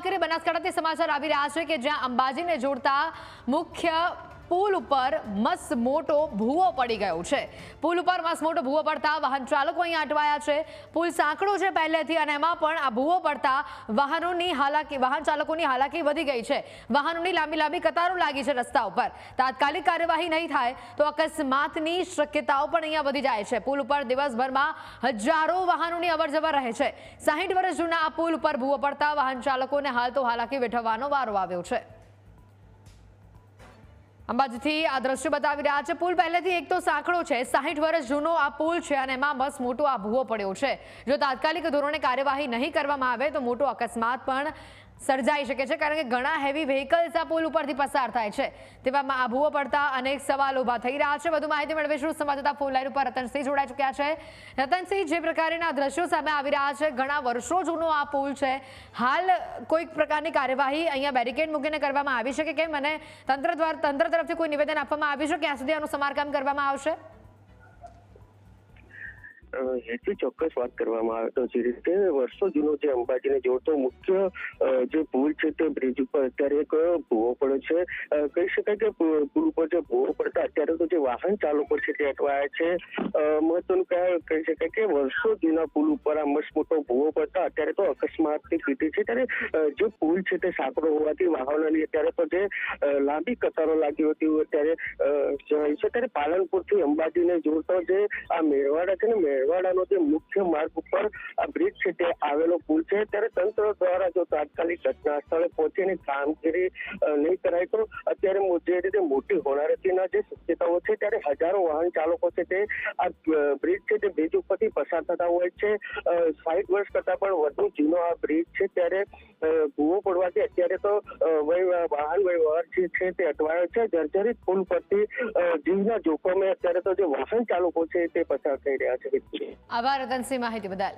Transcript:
વાત કરીએ બનાસકાંઠાથી સમાચાર આવી રહ્યા છે કે જ્યાં અંબાજીને જોડતા મુખ્ય પુલ ઉપર મસ્ત મોટો ભૂવો પડી ગયો છે। પુલ ઉપર મસ્ત મોટો ભૂવો પડતા વાહન ચાલકો અહીં અટવાયા છે। પુલ સાંકડો છે પહેલેથી અને એમાં પણ આ ભૂવો પડતા વાહન ચાલકોની હાલાકી વધી ગઈ છે। વાહનોની લાંબી કતારો લાગી છે રસ્તા ઉપર। તાત્કાલિક કાર્યવાહી નહીં થાય તો અકસ્માતની શક્યતાઓ પણ અહીંયા વધી જાય છે। પુલ ઉપર દિવસભરમાં હજારો વાહનોની અવરજવર રહે છે। 60 વર્ષ જૂના આ પુલ ઉપર ભૂવો પડતા વાહન ચાલકોને હાલ તો હાલાકી વેઠવવાનો વારો આવ્યો છે। અંબાજીથી આ દ્રશ્ય બતાવી રહ્યા છે। પુલ પહેલેથી એક તો સાંકડો છે, 60 વર્ષ જૂનો આ પુલ છે અને એમાં બસ મોટો આ ભૂવો પડ્યો છે। જો તાત્કાલિક ધોરણે કાર્યવાહી નહીં કરવામાં આવે તો મોટો અકસ્માત પણ સર્જાઈ શકે છે, કારણ કે ઘણા હેવી વ્હીકલ્સ આ પુલ ઉપરથી પસાર થાય છે। તેવામાં આ ભૂવો પડતા અનેક સવાલ ઉભા થઈ રહ્યા છે। વધુ માહિતી મેળવીશું સંવાદદાતા ફોન લાઈન ઉપર રતનસિંહ જોડાઈ ચૂક્યા છે। રતનસિંહ, જે પ્રકારના દ્રશ્યો સામે આવી રહ્યા છે, ઘણા વર્ષો જૂનો આ પુલ છે, હાલ કોઈક પ્રકારની કાર્યવાહી અહીંયા બેરિકેડ મૂકીને કરવામાં આવી છે કે કેમ, અને તંત્ર તરફથી કોઈ નિવેદન આપવામાં આવ્યું છે ક્યાં સુધી આનું સમારકામ કરવામાં આવશે? હેતુ ચોક્કસ વાત કરવામાં આવે તો જે રીતે વર્ષો જૂનો જે અંબાજીને જોડતો મુખ્ય જે પુલ છે તે બ્રિજ ઉપર અત્યારે એક ભૂવો પડ્યો છે। કહી શકાય કે પુલ ઉપર જે ભૂવો પડતા અત્યારે તો જે વાહન ચાલકો છે તે અટવાયા છે। મહત્વનું કહી શકાય કે વર્ષો જૂના પુલ ઉપર આ મસ્ત મોટો ભૂવો પડતા અત્યારે તો અકસ્માતની સ્થિતિ છે। ત્યારે જે પુલ છે તે સાંકડો હોવાથી વાહનોની અત્યારે તો જે લાંબી કતારો લાગી હતી અત્યારે જણાય છે। ત્યારે પાલનપુરથી અંબાજીને જોડતો જે આ મેરવાડા છે ને, મેરવાડાનો જે મુખ્ય માર્ગ ઉપર આ બ્રિજ છે તે આવેલો પુલ છે। ત્યારે તંત્ર દ્વારા જો તાત્કાલિક ઘટના સ્થળે પહોંચીને કામગીરી નહીં કરાય તો અત્યારે જે રીતે મોટી હોનારતીના જે શક્યતાઓ છે, ત્યારે હજારો વાહન ચાલકો છે તે આ બ્રિજ છે તે બ્રિજ ઉપરથી પસાર થતા હોય છે। 60 વર્ષ કરતા પણ વધુ જૂનો આ બ્રિજ છે, ત્યારે ભૂવો પડવાથી અત્યારે તો વાહન વ્યવહાર જે છે તે અટવાયો છે। જર્જરિત પુલ પરથી જીવના જોખમે અત્યારે તો જે વાહન ચાલકો છે તે પસાર થઈ રહ્યા છે। આભાર રતનસિંહ માહિતી બદલ।